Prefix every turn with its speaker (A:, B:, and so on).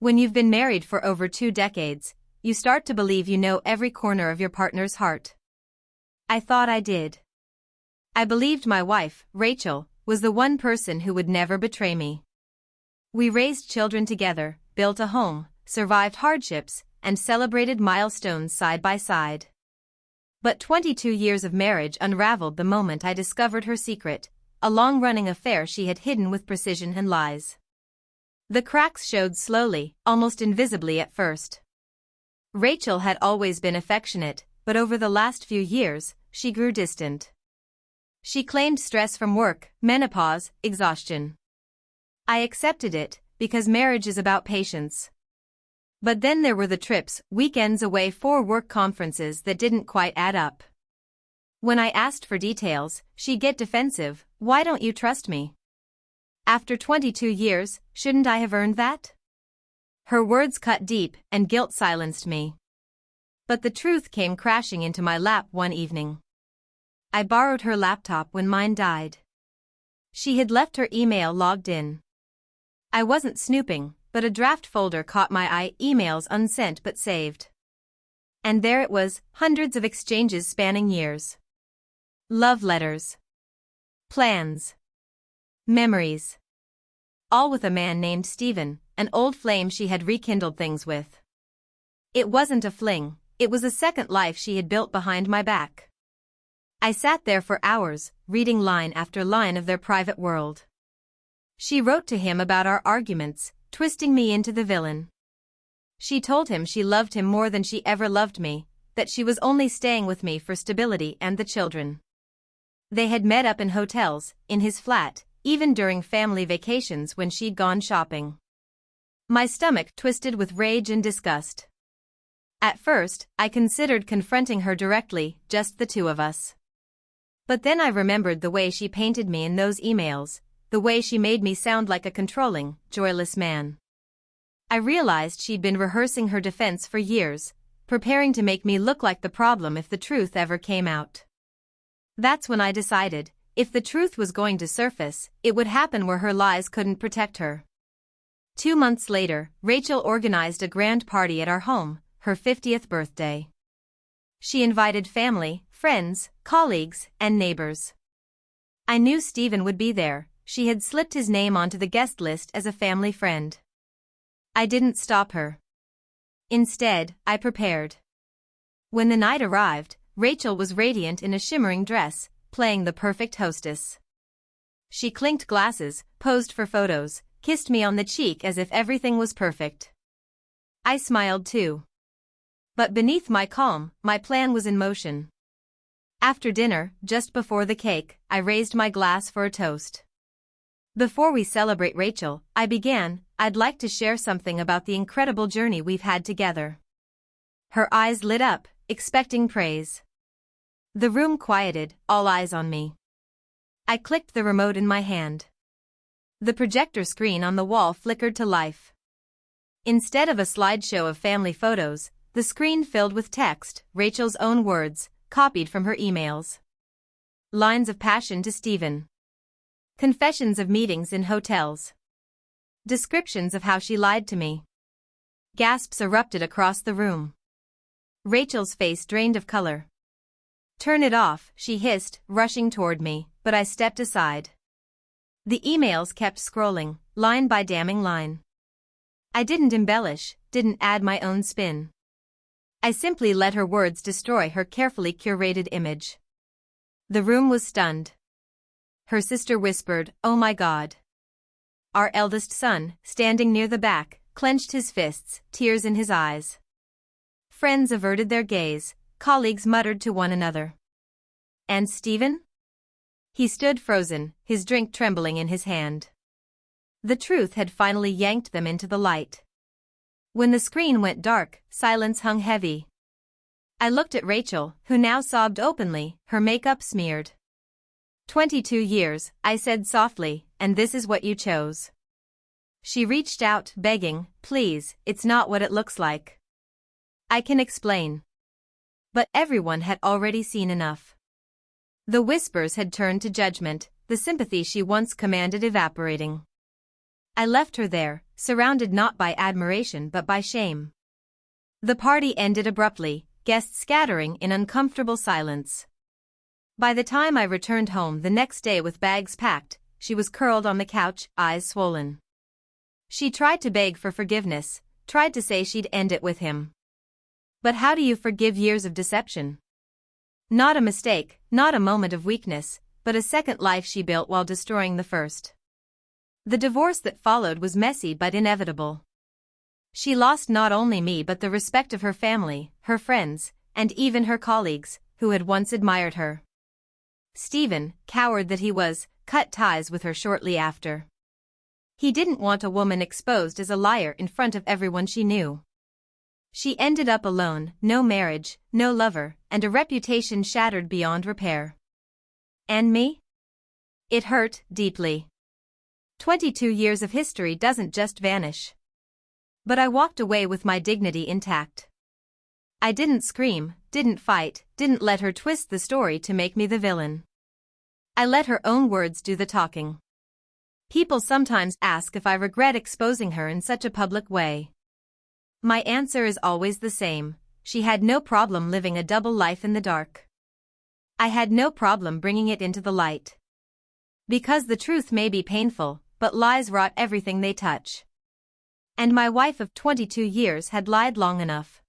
A: When you've been married for over 2 decades, you start to believe you know every corner of your partner's heart. I thought I did. I believed my wife, Rachel, was the one person who would never betray me. We raised children together, built a home, survived hardships, and celebrated milestones side by side. But 22 years of marriage unraveled the moment I discovered her secret, a long-running affair she had hidden with precision and lies. The cracks showed slowly, almost invisibly at first. Rachel had always been affectionate, but over the last few years, she grew distant. She claimed stress from work, menopause, exhaustion. I accepted it, because marriage is about patience. But then there were the trips, weekends away for work conferences that didn't quite add up. When I asked for details, she'd get defensive. Why don't you trust me? After 22 years, shouldn't I have earned that? Her words cut deep, and guilt silenced me. But the truth came crashing into my lap one evening. I borrowed her laptop when mine died. She had left her email logged in. I wasn't snooping, but a draft folder caught my eye, emails unsent but saved. And there it was, hundreds of exchanges spanning years. Love letters. Plans. Memories. All with a man named Stephen, an old flame she had rekindled things with. It wasn't a fling, it was a second life she had built behind my back. I sat there for hours, reading line after line of their private world. She wrote to him about our arguments, twisting me into the villain. She told him she loved him more than she ever loved me, that she was only staying with me for stability and the children. They had met up in hotels, in his flat, even during family vacations when she'd gone shopping. My stomach twisted with rage and disgust. At first, I considered confronting her directly, just the two of us. But then I remembered the way she painted me in those emails, the way she made me sound like a controlling, joyless man. I realized she'd been rehearsing her defense for years, preparing to make me look like the problem if the truth ever came out. That's when I decided, if the truth was going to surface, it would happen where her lies couldn't protect her. 2 months later, Rachel organized a grand party at our home, her 50th birthday. She invited family, friends, colleagues, and neighbors. I knew Stephen would be there. She had slipped his name onto the guest list as a family friend. I didn't stop her. Instead, I prepared. When the night arrived, Rachel was radiant in a shimmering dress, playing the perfect hostess. She clinked glasses, posed for photos, kissed me on the cheek as if everything was perfect. I smiled too. But beneath my calm, my plan was in motion. After dinner, just before the cake, I raised my glass for a toast. Before we celebrate Rachel, I began, I'd like to share something about the incredible journey we've had together. Her eyes lit up, expecting praise. The room quieted, all eyes on me. I clicked the remote in my hand. The projector screen on the wall flickered to life. Instead of a slideshow of family photos, the screen filled with text, Rachel's own words, copied from her emails. Lines of passion to Stephen. Confessions of meetings in hotels. Descriptions of how she lied to me. Gasps erupted across the room. Rachel's face drained of color. "Turn it off," she hissed, rushing toward me, but I stepped aside. The emails kept scrolling, line by damning line. I didn't embellish, didn't add my own spin. I simply let her words destroy her carefully curated image. The room was stunned. Her sister whispered, "Oh my God." Our eldest son, standing near the back, clenched his fists, tears in his eyes. Friends averted their gaze, colleagues muttered to one another. And Stephen? He stood frozen, his drink trembling in his hand. The truth had finally yanked them into the light. When the screen went dark, silence hung heavy. I looked at Rachel, who now sobbed openly, her makeup smeared. 22 years, I said softly, and this is what you chose. She reached out, begging, "Please, it's not what it looks like." I can explain. But everyone had already seen enough. The whispers had turned to judgment, the sympathy she once commanded evaporating. I left her there, surrounded not by admiration but by shame. The party ended abruptly, guests scattering in uncomfortable silence. By the time I returned home the next day with bags packed, she was curled on the couch, eyes swollen. She tried to beg for forgiveness, tried to say she'd end it with him. But how do you forgive years of deception? Not a mistake, not a moment of weakness, but a second life she built while destroying the first. The divorce that followed was messy but inevitable. She lost not only me but the respect of her family, her friends, and even her colleagues, who had once admired her. Stephen, coward that he was, cut ties with her shortly after. He didn't want a woman exposed as a liar in front of everyone she knew. She ended up alone, no marriage, no lover, and a reputation shattered beyond repair. And me? It hurt, deeply. 22 years of history doesn't just vanish. But I walked away with my dignity intact. I didn't scream, didn't fight, didn't let her twist the story to make me the villain. I let her own words do the talking. People sometimes ask if I regret exposing her in such a public way. My answer is always the same: she had no problem living a double life in the dark. I had no problem bringing it into the light. Because the truth may be painful, but lies rot everything they touch. And my wife of 22 years had lied long enough.